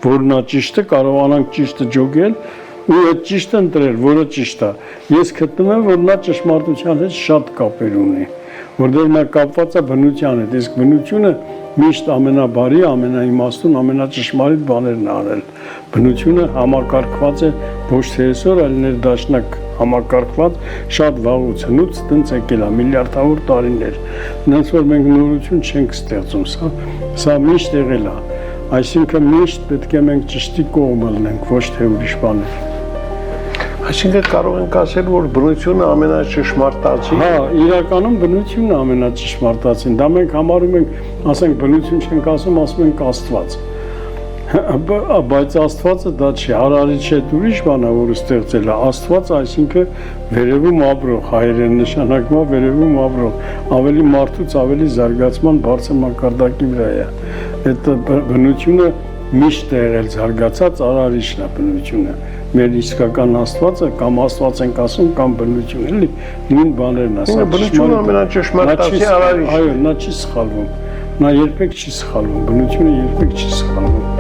որ նա ճիշտ է, կարողանանք ճիշտը ջոգել ու այդ ճիշտը ընտրել, որը ճիշտ է։ Ես գտնում եմ, որ նա ճշմարտության հետ շատ կապեր ունի, որտեղ նա կապված է բնության հետ, իսկ բնությունը միշտ ամենաբարի, ամենաիմաստուն, ամենաճշմարիտ բաներն է արել։ Բնությունը համակարգված է ոչ թե այսօր, այլ ներդաշնակ համակարգված շատ վաղուց հնուց տենց եկել է միլիարդավոր տարիներ։ Նրանց որ մենք նորություն չենք ստեղծում, սա միշտ եղել է։ Այսինքն միշտ պետք է մենք ճշտի կողմը լինենք, ոչ թե ուրիշ բաներ։ Այսինքն կարող ենք ասել, որ բնությունը ամենաճշմարտացին։ Հա, իրականում բնությունն է ամենաճշմարտացին։ Դա մենք համարում ենք, ասենք բնություն չենք ասում, ասում ենք Աստված։ Բայց Աստվածը դա չի, Արարիչ հետ ուրիշ բան է, որ ստեղծել է։ Աստված, այսինքն վերևում ապրող, հայերեն նշանակում է վերևում ապրող, ավելի մարդուց ավելի զարգացման բարձր մակարդակի վրա է։ Այդ բնությունը միշտ է եղել զարգացած, Արարիչն է բնությունը։ Մեր իսկական Աստվածը կամ Աստված ենք ասում կամ բնություն, էլի, նույն բաներն է։ Բնությունը ամենաճշմարտացի Արարիչն է։ Այո, նա չի սխալվում։ Նա երբեք չի սխալվում, բնությունը երբեք չի սխալվում։